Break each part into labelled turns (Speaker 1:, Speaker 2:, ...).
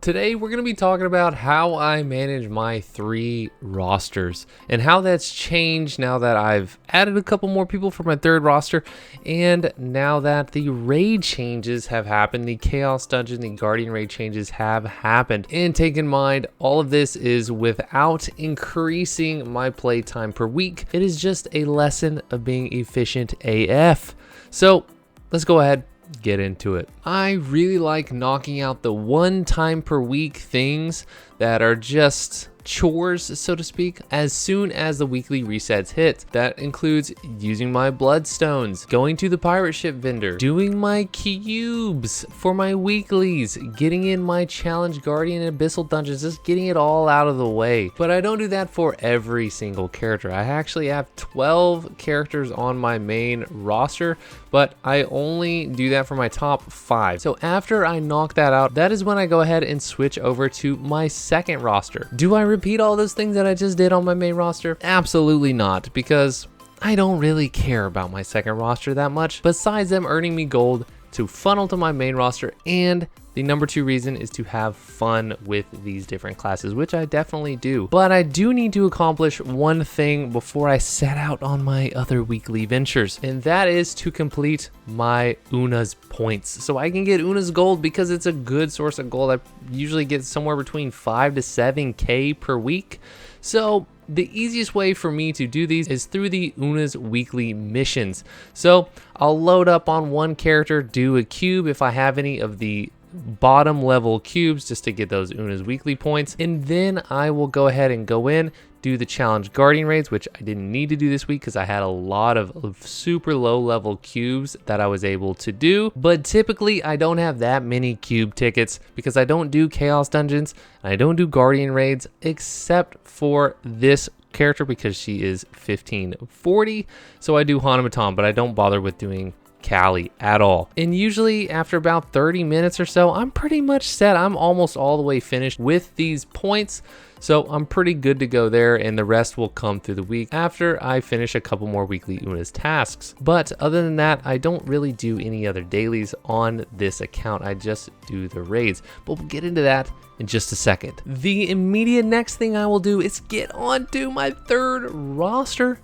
Speaker 1: Today, we're going to be talking about how I manage my 3 rosters and how that's changed now that I've added a couple more people for my 3rd roster. And now that the raid changes have happened, the Chaos Dungeon, the Guardian raid changes have happened. And take in mind, all of this is without increasing my play time per week. It is just a lesson of being efficient AF. So let's go ahead. Get into it. I really like knocking out the 1 time per week things that are just chores, so to speak, as soon as the weekly resets hit. That includes using my bloodstones, going to the pirate ship vendor, doing my cubes for my weeklies, getting in my challenge guardian and abyssal dungeons, just getting it all out of the way. But I don't do that for every single character. I actually have 12 characters on my main roster, but I only do that for my top 5. So after I knock that out, that is when I go ahead and switch over to my 2nd roster. Do I repeat all those things that I just did on my main roster? Absolutely not, because I don't really care about my 2nd roster that much, besides them earning me gold to funnel to my main roster, and the number 2 reason is to have fun with these different classes, which I definitely do. But I do need to accomplish one thing before I set out on my other weekly ventures, and that is to complete my Una's points. So I can get Una's gold because it's a good source of gold. I usually get somewhere between 5 to 7k per week. So the easiest way for me to do these is through the Una's weekly missions. So I'll load up on one character, do a cube if I have any of the bottom level cubes just to get those Una's weekly points, and then I will go ahead and go in, do the challenge guardian raids, which I didn't need to do this week because I had a lot of super low level cubes that I was able to do. But typically I don't have that many cube tickets because I don't do chaos dungeons and I don't do guardian raids except for this character because she is 1540. So I do Hanamaton, but I don't bother with doing Callie at all. And usually after about 30 minutes or so, I'm pretty much set. I'm almost all the way finished with these points. So I'm pretty good to go there, and the rest will come through the week after I finish a couple more weekly Una's tasks. But other than that, I don't really do any other dailies on this account. I just do the raids, but we'll get into that in just a second. The immediate next thing I will do is get onto my 3rd roster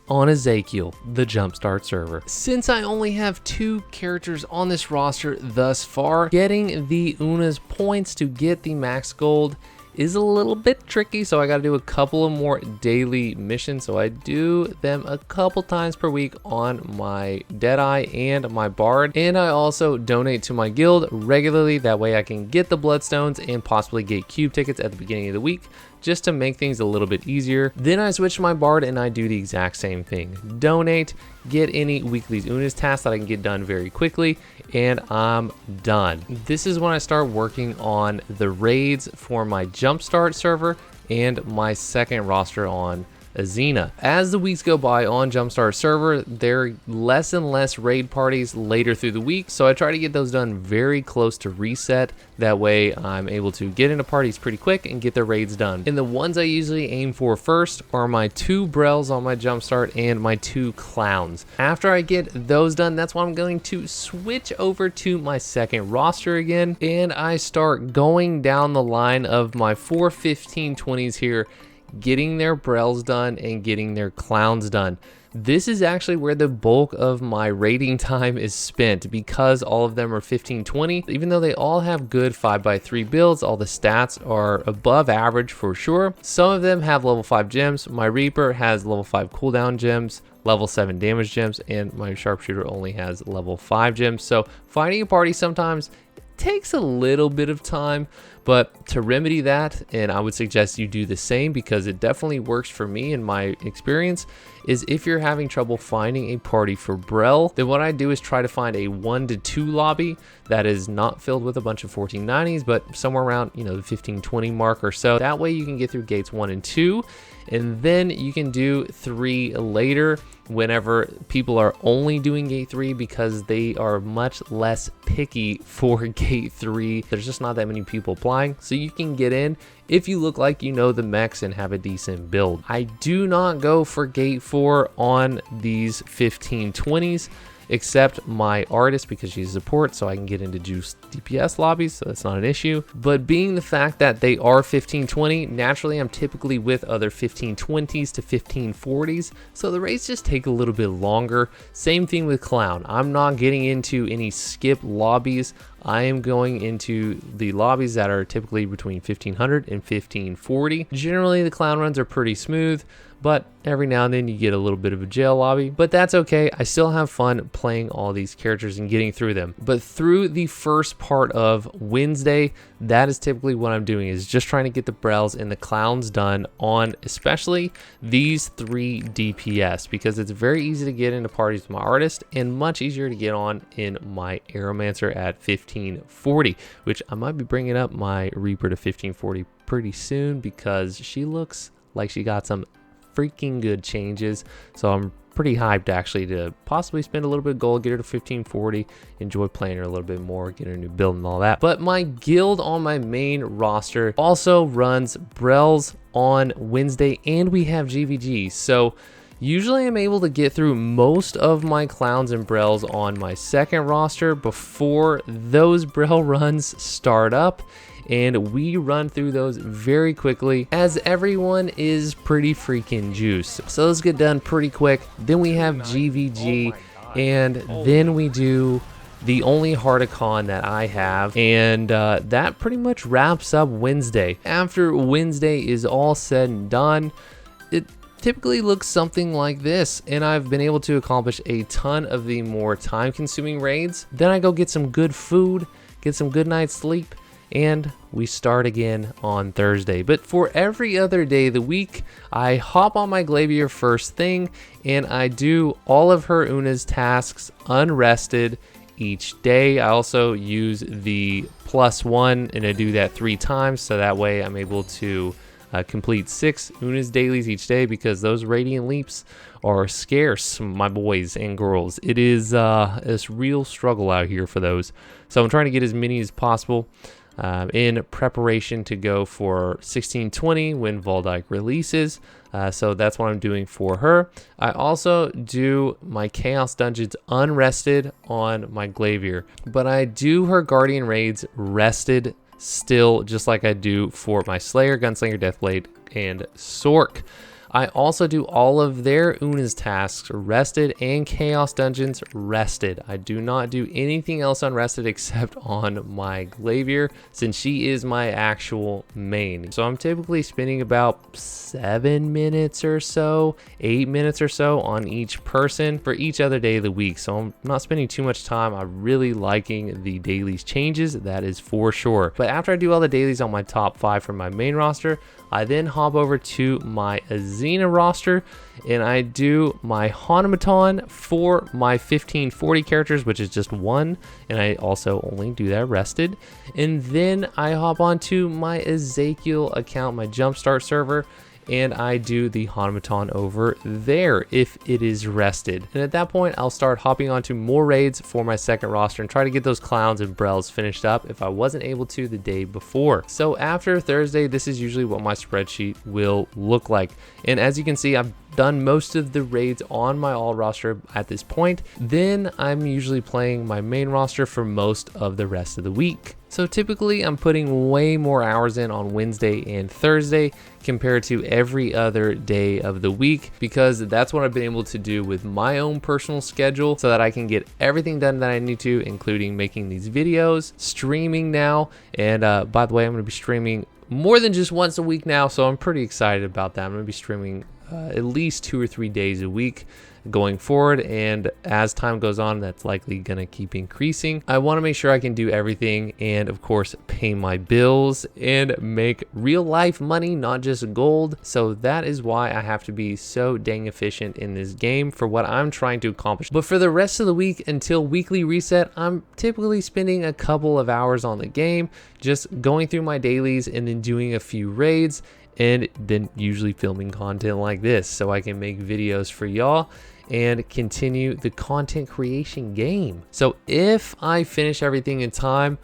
Speaker 1: on Ezekiel, the Jumpstart server. Since I only have 2 characters on this roster thus far, getting the Una's points to get the max gold is a little bit tricky, so I got to do a couple of more daily missions. So I do them a couple times per week on my Deadeye and my Bard, and I also donate to my guild regularly. That way I can get the bloodstones and possibly get cube tickets at the beginning of the week, just to make things a little bit easier. Then I switch to my Bard and I do the exact same thing. Donate, get any weekly Una's tasks that I can get done very quickly, and I'm done. This is when I start working on the raids for my Jumpstart server and my 2nd roster on Azina. As the weeks go by on Jumpstart server, there are less and less raid parties later through the week, so I try to get those done very close to reset. That way I'm able to get into parties pretty quick and get the raids done. And the ones I usually aim for first are my 2 Brels on my Jumpstart and my 2 Clowns. After I get those done, that's when I'm going to switch over to my 2nd roster again, and I start going down the line of my 4 1520s here, getting their Brels done and getting their Clowns done. This is actually where the bulk of my raiding time is spent because all of them are 1520. Even though they all have good 5x3 builds, all the stats are above average for sure. Some of them have level 5 gems. My Reaper has level 5 cooldown gems, level 7 damage gems, and my Sharpshooter only has level 5 gems. So finding a party sometimes takes a little bit of time, but to remedy that, and I would suggest you do the same because it definitely works for me in my experience, is if you're having trouble finding a party for Brel, then what I do is try to find a 1 to 2 lobby that is not filled with a bunch of 1490s, but somewhere around, the 1520 mark or so. That way you can get through gates 1 and 2, and then you can do 3 later whenever people are only doing gate 3 because they are much less picky for gate 3. There's just not that many people applying, so you can get in if you look like you know the mechs and have a decent build. I do not go for gate 4 on these 1520s. except my artist because she's support, so I can get into juice DPS lobbies, so that's not an issue. But being the fact that they are 1520, naturally I'm typically with other 1520s to 1540s, so the raids just take a little bit longer. Same thing with Clown. I'm not getting into any skip lobbies. I am going into the lobbies that are typically between 1500 and 1540. Generally, the Clown runs are pretty smooth, but every now and then you get a little bit of a jail lobby, but that's okay. I still have fun playing all these characters and getting through them. But through the first part of Wednesday, that is typically what I'm doing, is just trying to get the Brels and the Clowns done on especially these 3 DPS, because it's very easy to get into parties with my artist and much easier to get on in my Aeromancer at 1540, which I might be bringing up my Reaper to 1540 pretty soon because she looks like she got some freaking good changes. So I'm pretty hyped actually to possibly spend a little bit of gold, get her to 1540, enjoy playing her a little bit more, get her a new build and all that. But my guild on my main roster also runs Brels on Wednesday, and we have GVG. So usually I'm able to get through most of my Clowns and Brels on my second roster before those Brel runs start up, and we run through those very quickly as everyone is pretty freaking juiced. So those get done pretty quick. Then we have GVG, and then we do the only Hearticon that I have, and that pretty much wraps up Wednesday. After Wednesday is all said and done, it typically looks something like this, and I've been able to accomplish a ton of the more time-consuming raids. Then I go get some good food, get some good night's sleep, and we start again on Thursday. But for every other day of the week, I hop on my Glavier first thing, and I do all of her Una's tasks unrested each day. I also use the +1, and I do that 3 times, so that way I'm able to complete 6 Una's dailies each day, because those Radiant Leaps are scarce, my boys and girls. It is this real struggle out here for those. So I'm trying to get as many as possible in preparation to go for 1620 when Voldyke releases. So that's what I'm doing for her. I also do my Chaos Dungeons unrested on my Glavier, but I do her Guardian Raids rested still, just like I do for my Slayer, Gunslinger, Deathblade, and Sork. I also do all of their Una's tasks rested and Chaos Dungeons rested. I do not do anything else unrested except on my Glavier, since she is my actual main. So I'm typically spending about 7 minutes or so, 8 minutes or so on each person for each other day of the week. So I'm not spending too much time. I'm really liking the dailies changes, that is for sure. But after I do all the dailies on my top 5 from my main roster, I then hop over to my Azina roster, and I do my Hanameton for my 1540 characters, which is just 1, and I also only do that rested. And then I hop onto my Ezekiel account, my Jumpstart server, and I do the Hanameton over there if it is rested. And at that point, I'll start hopping onto more raids for my second roster and try to get those Clowns and Brels finished up if I wasn't able to the day before. So after Thursday, this is usually what my spreadsheet will look like. And as you can see, I've done most of the raids on my all roster at this point. Then I'm usually playing my main roster for most of the rest of the week. So typically I'm putting way more hours in on Wednesday and Thursday compared to every other day of the week, because that's what I've been able to do with my own personal schedule so that I can get everything done that I need to, including making these videos, streaming now. And by the way, I'm going to be streaming more than just once a week now, so I'm pretty excited about that. I'm going to be streaming at least 2 or 3 days a week going forward, and as time goes on, that's likely gonna keep increasing. I want to make sure I can do everything and of course pay my bills and make real life money, not just gold. So that is why I have to be so dang efficient in this game for what I'm trying to accomplish. But for the rest of the week until weekly reset, I'm typically spending a couple of hours on the game, just going through my dailies and then doing a few raids, and then usually filming content like this so I can make videos for y'all and continue the content creation game. So if I finish everything in time,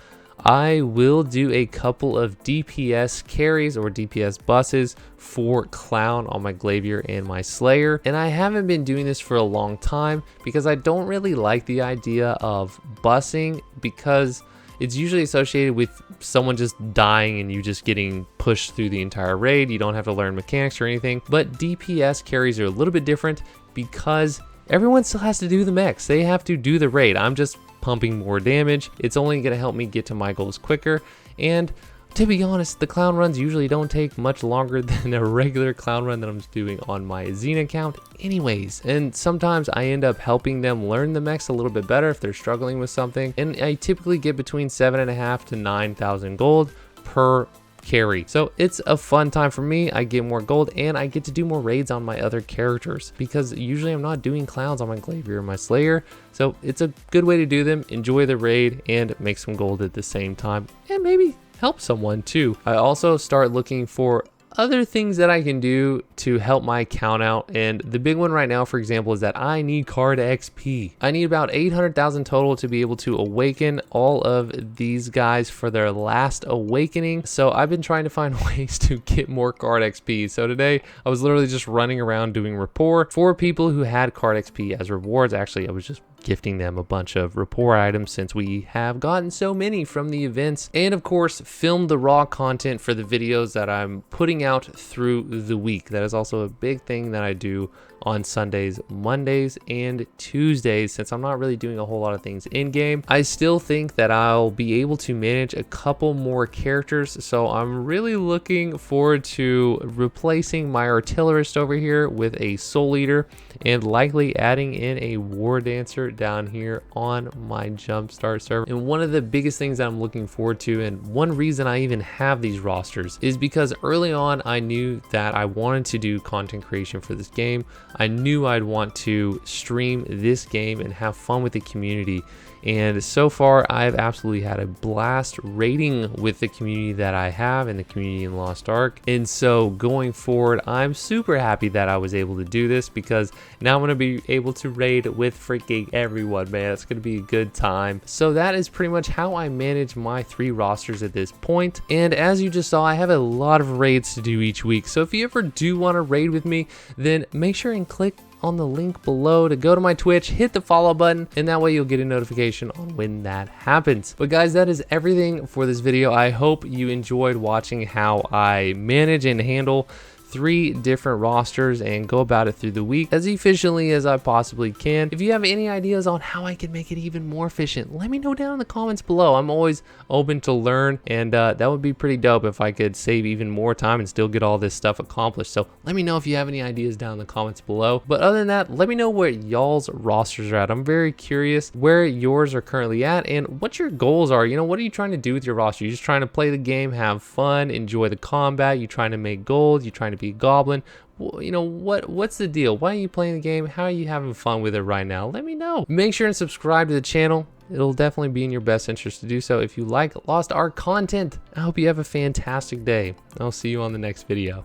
Speaker 1: I will do a couple of DPS carries or DPS buses for Clown on my Glaivier and my Slayer. And I haven't been doing this for a long time because I don't really like the idea of busing, because it's usually associated with someone just dying and you just getting pushed through the entire raid. You don't have to learn mechanics or anything. But DPS carries are a little bit different because everyone still has to do the mechs. They have to do the raid. I'm just pumping more damage. It's only going to help me get to my goals quicker. And to be honest, the clown runs usually don't take much longer than a regular clown run that I'm doing on my Xena account anyways. And sometimes I end up helping them learn the mechs a little bit better if they're struggling with something. And I typically get between 7,500 to 9,000 gold per carry. So it's a fun time for me. I get more gold and I get to do more raids on my other characters, because usually I'm not doing clowns on my Glaivier or my Slayer. So it's a good way to do them, enjoy the raid, and make some gold at the same time, and maybe help someone too. I also start looking for other things that I can do to help my account out, and the big one right now, for example, is that I need card XP. I need about 800,000 total to be able to awaken all of these guys for their last awakening. So I've been trying to find ways to get more card XP. So today I was literally just running around doing rapport for people who had card XP as rewards. Actually, I was just gifting them a bunch of rapport items since we have gotten so many from the events, and of course film the raw content for the videos that I'm putting out through the week. That is also a big thing that I do on Sundays, Mondays, and Tuesdays, since I'm not really doing a whole lot of things in game. I still think that I'll be able to manage a couple more characters, so I'm really looking forward to replacing my artillerist over here with a soul eater, and likely adding in a war dancer down here on my jumpstart server. And one of the biggest things that I'm looking forward to, and one reason I even have these rosters, is because early on I knew that I wanted to do content creation for this game. I knew I'd want to stream this game and have fun with the community. And so far, I've absolutely had a blast raiding with the community that I have and the community in Lost Ark. And so going forward, I'm super happy that I was able to do this, because now I'm going to be able to raid with freaking everyone, man. It's going to be a good time. So that is pretty much how I manage my 3 rosters at this point. And as you just saw, I have a lot of raids to do each week. So if you ever do want to raid with me, then make sure and click on the link below to go to my Twitch, hit the follow button, and that way you'll get a notification on when that happens. But guys, that is everything for this video. I hope you enjoyed watching how I manage and handle 3 different rosters and go about it through the week as efficiently as I possibly can. If you have any ideas on how I can make it even more efficient, let me know down in the comments below. I'm always open to learn, and that would be pretty dope if I could save even more time and still get all this stuff accomplished. So let me know if you have any ideas down in the comments below. But other than that, let me know where y'all's rosters are at. I'm very curious where yours are currently at and what your goals are. You know, what are you trying to do with your roster? You're just trying to play the game, have fun, enjoy the combat. You're trying to make gold. You're trying to be a goblin. You know, what's the deal? Why are you playing the game? How are you having fun with it right now? Let me know. Make sure and subscribe to the channel. It'll definitely be in your best interest to do so if you like Lost Ark content. I hope you have a fantastic day. I'll see you on the next video.